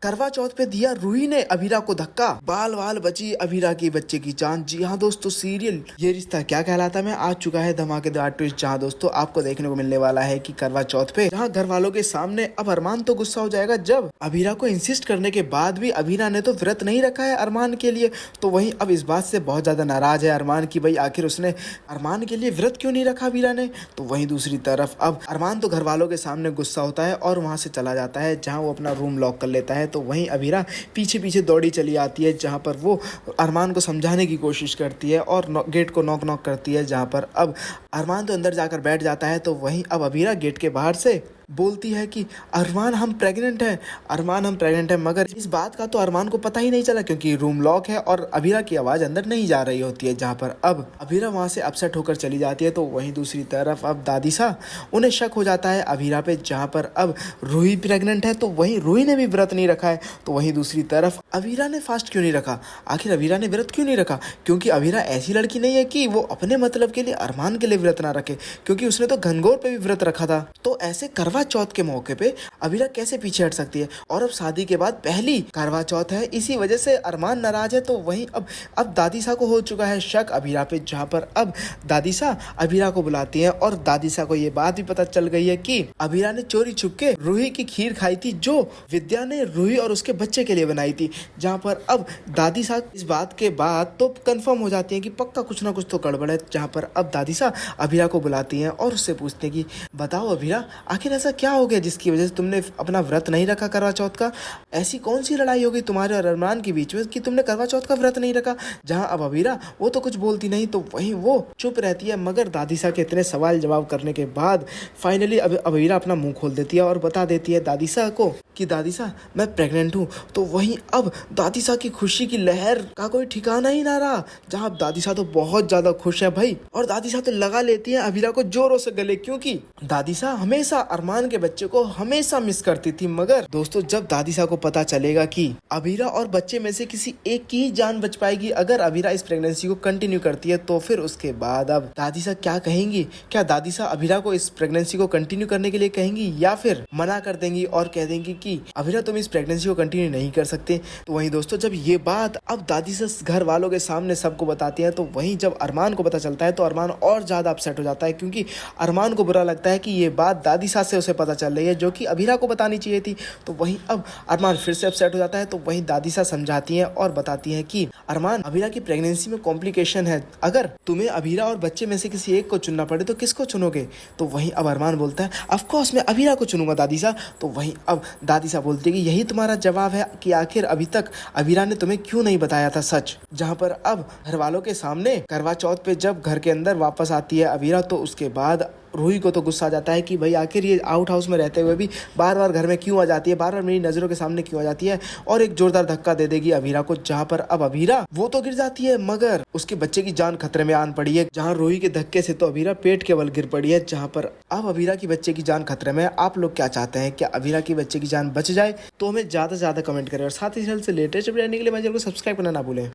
करवा चौथ पे दिया रूही ने अभीरा को धक्का, बाल बाल बची अभीरा की बच्चे की जान। जी हाँ दोस्तों, सीरियल ये रिश्ता क्या कहलाता में आ चुका है धमाकेदार ट्विस्ट, जहाँ दोस्तों आपको देखने को मिलने वाला है कि करवा चौथ पे जहाँ घर वालों के सामने अब अरमान तो गुस्सा हो जाएगा जब अभीरा को इंसिस्ट करने के बाद भी अभीरा ने तो व्रत नहीं रखा है अरमान के लिए। तो वहीं अब इस बात से बहुत ज्यादा नाराज है अरमान की भाई आखिर उसने अरमान के लिए व्रत क्यों नहीं रखा अभीरा ने। तो वहीं दूसरी तरफ अब अरमान तो घर वालों के सामने गुस्सा होता है और वहां से चला जाता है, जहाँ वो अपना रूम लॉक कर लेता है। तो वहीं अभीरा पीछे पीछे दौड़ी चली आती है, जहाँ पर वो अरमान को समझाने की कोशिश करती है और गेट को नॉक नॉक करती है, जहाँ पर अब अरमान तो अंदर जाकर बैठ जाता है। तो वहीं अब अभीरा गेट के बाहर से बोलती है कि अरमान हम प्रेग्नेंट हैं, अरमान हम प्रेग्नेंट हैं। मगर इस बात का तो अरमान को पता ही नहीं चला क्योंकि रूम लॉक है और अभीरा की आवाज़ अंदर नहीं जा रही होती है, जहाँ पर अब अभीरा वहाँ से अपसेट होकर चली जाती है। तो वहीं दूसरी तरफ अब दादी सा उन्हें शक हो जाता है अभीरा पे, जहाँ पर अब रूही प्रेग्नेंट है। तो वहीं रूही ने भी व्रत नहीं रखा है। तो वहीं दूसरी तरफ अभीरा ने फास्ट क्यों नहीं रखा, आखिर अभीरा ने व्रत क्यों नहीं रखा? क्योंकि अभीरा ऐसी लड़की नहीं है कि वो अपने मतलब के लिए अरमान के लिए व्रत ना रखे, क्योंकि उसने तो घनघोर पे भी व्रत रखा था। तो ऐसे करवा चौथ के मौके पे अभीरा कैसे पीछे हट सकती है? और अब शादी के बाद पहली करवा चौथ है, इसी वजह से अरमान नाराज है। तो वहीं अब दादी सा को हो चुका है शक अभीरा पे, जहाँ पर अब दादी सा अभीरा को बुलाती है और दादी सा को ये बात भी पता चल गई है कि अभीरा ने चोरी छुपके रूही की खीर खाई थी, जो विद्या ने रूही और उसके बच्चे के लिए बनाई थी। जहाँ पर अब दादी सा इस बात के बाद तो कंफर्म हो जाती है कि पक्का कुछ ना कुछ तो गड़बड़ है। जहाँ पर अब दादी सा अभीरा को बुलाती हैं और उससे पूछते हैं कि बताओ अभीरा, आखिर ऐसा क्या हो गया जिसकी वजह से तुमने अपना व्रत नहीं रखा करवा चौथ का? ऐसी कौन सी लड़ाई होगी तुम्हारे और अरमान के बीच में कि तुमने करवा चौथ का व्रत नहीं रखा? जहाँ अब अभीरा वो तो कुछ बोलती नहीं, तो वहीं वो चुप रहती है। मगर दादी सा के इतने सवाल जवाब करने के बाद फाइनली अभीरा अपना मुंह खोल देती है और बता देती है दादी सा को कि दादी सा मैं प्रेग्नेंट हूँ। तो वहीं अब दादी सा की खुशी की लहर का कोई ठिकाना ही ना रहा, जहाँ दादी सा तो बहुत ज्यादा खुश है भाई, और दादी सा तो लगा लेती है अभीरा को जोरों से गले, क्योंकि दादी सा हमेशा अरमान के बच्चे को हमेशा मिस करती थी। मगर दोस्तों जब दादी सा को पता चलेगा कि अभीरा और बच्चे में से किसी एक की ही जान बच पाएगी अगर अभीरा इस प्रेगनेंसी को कंटिन्यू करती है, तो फिर उसके बाद अब दादी सा क्या कहेंगी? क्या दादी सा अभीरा को इस प्रेगनेंसी को कंटिन्यू करने के लिए कहेंगी या फिर मना कर देंगी और कह देंगी कि अभीरा तुम इस प्रेगनेंसी को कंटिन्यू नहीं कर सकते? तो वहीं दोस्तों जब ये बात अब दादी सा घर वालों के सामने सबको बताती है, तो वहीं जब अरमान को पता चलता है तो अरमान और ज्यादा अपसेट हो जाता है, क्योंकि अरमान को बुरा लगता है कि ये बात दादी सा से उसे पता चल रही है जो कि अभीरा को बतानी चाहिए थी। तो वहीं अब अरमान फिर से अपसेट हो जाता है। तो वहीं दादी सा समझाती हैं और बताती हैं कि अरमान, अभीरा की प्रेगनेंसी में कॉम्प्लिकेशन है, अगर तुम्हें अभीरा और बच्चे में से किसी एक को चुनना पड़े तो किसको चुनोगे? तो वहीं अब अरमान बोलता है ऑफ कोर्स मैं अभीरा को चुनूंगा दादी सा। तो वहीं अब दादी सा बोलती है कि यही तुम्हारा जवाब है कि आखिर अभी तक अभीरा ने तुम्हें क्यों नहीं बताया था सच? जहाँ पर अब घर वालों के सामने करवा चौथ पे जब घर के अंदर वापस आती है अभीरा, तो उसके बाद रूही को तो गुस्सा आ जाता है कि भाई आखिर ये आउट हाउस में रहते हुए भी बार बार घर में क्यों आ जाती है, बार बार मेरी नज़रों के सामने क्यों आ जाती है, और एक जोरदार धक्का दे देगी अभीरा को, जहाँ पर अब अभीरा वो तो गिर जाती है मगर उसके बच्चे की जान खतरे में आन पड़ी है। जहाँ रूही के धक्के से तो अभीरा पेट के बल गिर पड़ी है, जहाँ पर अब अभीरा की बच्चे की जान खतरे में है। आप लोग क्या चाहते हैं, क्या अभीरा की बच्चे की जान बच जाए? तो हमें ज़्यादा से ज़्यादा कमेंट करें और साथ ही साथ से लेटेस्ट अपडेट लेने के लिए मेरे चैनल को सब्सक्राइब करना ना भूलें।